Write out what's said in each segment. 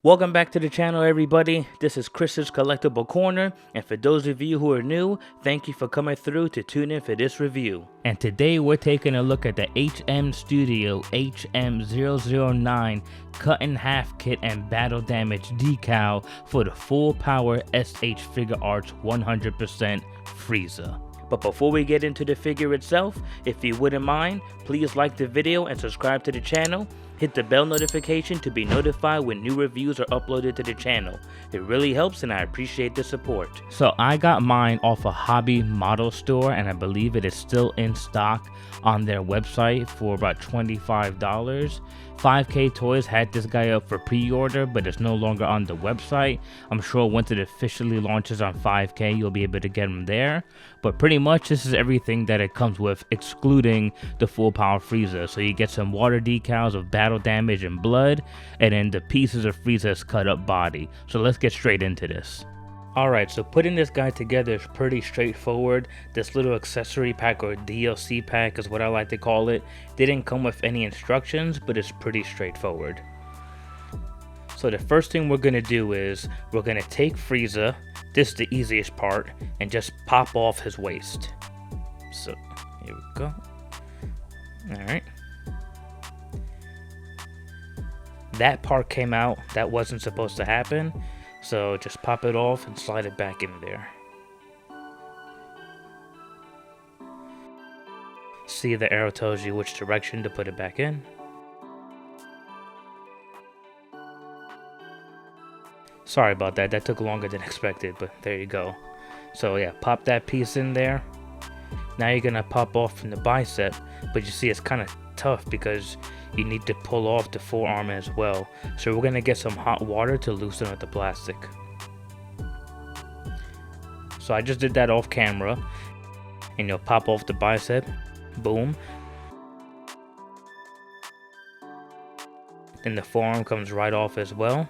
Welcome back to the channel, everybody. This is Chris's Collectible Corner, and for those of you who are new, thank you for coming through to tune in for this review. And today we're taking a look at the HM Studio HM009 Cut in Half Kit and Battle Damage Decal for the Full Power S.H.Figuarts 100% Frieza. But before we get into the figure itself, if you wouldn't mind, please like the video and subscribe to the channel. Hit the bell notification to be notified when new reviews are uploaded to the channel. It really helps and I appreciate the support. So I got mine off a hobby model store and I believe it is still in stock on their website for about $25. 5K Toys had this guy up for pre-order, but it's no longer on the website. I'm sure once it officially launches on 5K, you'll be able to get them there. But pretty much this is everything that it comes with, excluding the full power Frieza. So you get some water decals of battle damage and blood, and then the pieces of Frieza's cut up body. So let's get straight into this. Alright, so putting this guy together is pretty straightforward. This little accessory pack, or DLC pack is what I like to call it, didn't come with any instructions, but it's pretty straightforward. So the first thing we're going to do is, we're going to take Frieza, this is the easiest part, and just pop off his waist. So, here we go. Alright. That part came out, that wasn't supposed to happen. So just pop it off and slide it back in there. See, the arrow tells you which direction to put it back in. Sorry about that, that took longer than expected, but there you go. So yeah, pop that piece in there. Now you're gonna pop off from the bicep, but you see it's kind of tough because you need to pull off the forearm as well. So we're gonna get some hot water to loosen up the plastic. So I just did that off camera, and you'll pop off the bicep, boom. Then the forearm comes right off as well.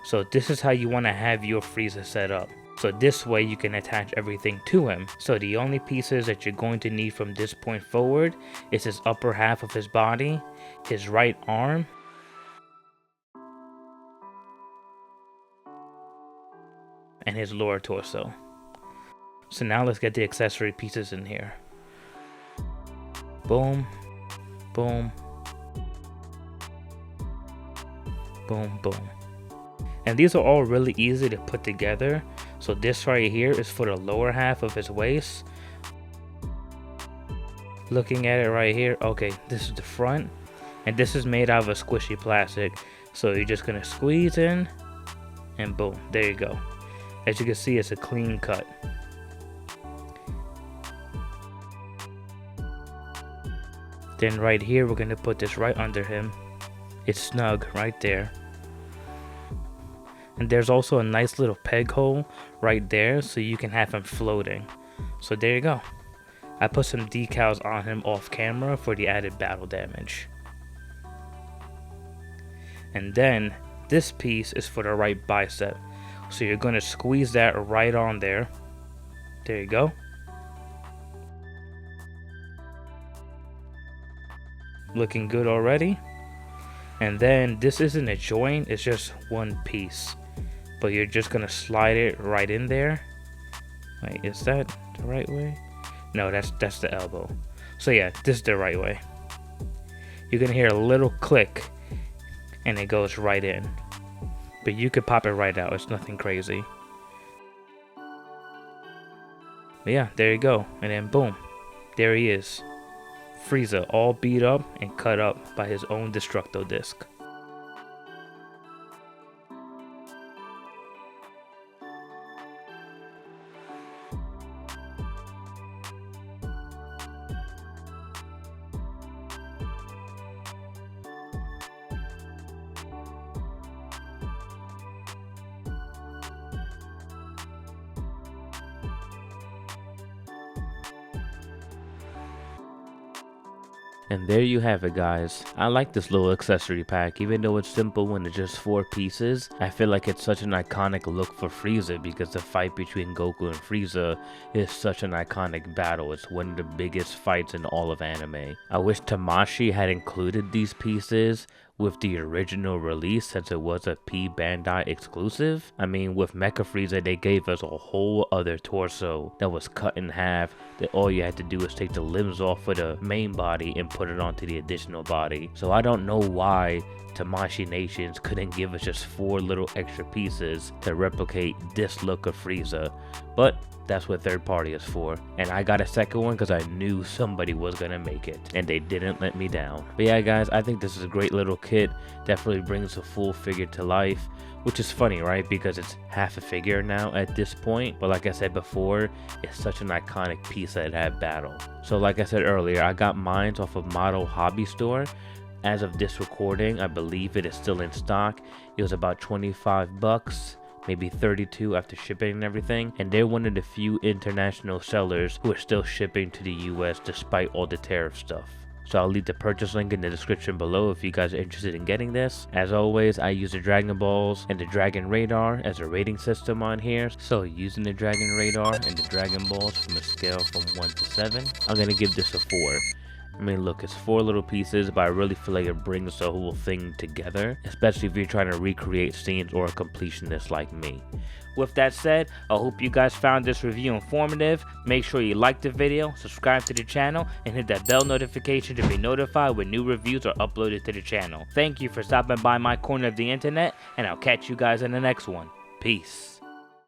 So this is how you want to have your Frieza set up. So this way you can attach everything to him. So the only pieces that you're going to need from this point forward is his upper half of his body, his right arm, and his lower torso. So now let's get the accessory pieces in here. Boom, boom, boom, boom. And these are all really easy to put together. So this right here is for the lower half of his waist. Looking at it right here, okay, this is the front, and this is made out of a squishy plastic. So you're just gonna squeeze in, and boom, there you go. As you can see, it's a clean cut. Then right here, we're gonna put this right under him. It's snug right there. And there's also a nice little peg hole right there, so you can have him floating. So there you go. I put some decals on him off camera for the added battle damage. And then this piece is for the right bicep. So you're going to squeeze that right on there. There you go. Looking good already. And then this isn't a joint, it's just one piece. But you're just gonna slide it right in there. Wait, is that the right way? No, that's the elbow. So yeah, this is the right way. You're gonna hear a little click and it goes right in. But you could pop it right out, it's nothing crazy. But yeah, there you go. And then boom, there he is. Frieza, all beat up and cut up by his own Destructo disc. And there you have it, guys. I like this little accessory pack. Even though it's simple when it's just 4 pieces, I feel like it's such an iconic look for Frieza because the fight between Goku and Frieza is such an iconic battle. It's one of the biggest fights in all of anime. I wish Tamashii had included these pieces with the original release since it was a P Bandai exclusive. I mean, with Mecha Frieza, they gave us a whole other torso that was cut in half, that all you had to do is take the limbs off of the main body and put it onto the additional body. So I don't know why Tamashii Nations couldn't give us just 4 little extra pieces to replicate this look of Frieza, but that's what third party is for. And I got a second one because I knew somebody was gonna make it, and they didn't let me down. But yeah guys, I think this is a great little kit. Definitely brings a full figure to life, which is funny, right? Because it's half a figure now at this point, but like I said before, it's such an iconic piece that it had battle. So like I said earlier, I got mine off of Model Hobby Store. As of this recording, I believe it is still in stock. It was about 25 bucks, maybe 32 after shipping and everything, and they're one of the few international sellers who are still shipping to the US despite all the tariff stuff. So I'll leave the purchase link in the description below if you guys are interested in getting this. As always, I use the Dragon Balls and the Dragon Radar as a rating system on here. So using the Dragon Radar and the Dragon Balls from a scale from 1 to 7, I'm gonna give this a 4. I mean, look, it's 4 little pieces, but I really feel like it brings the whole thing together, especially if you're trying to recreate scenes or a completionist like me. With that said, I hope you guys found this review informative. Make sure you like the video, subscribe to the channel, and hit that bell notification to be notified when new reviews are uploaded to the channel. Thank you for stopping by my corner of the internet, and I'll catch you guys in the next one. Peace.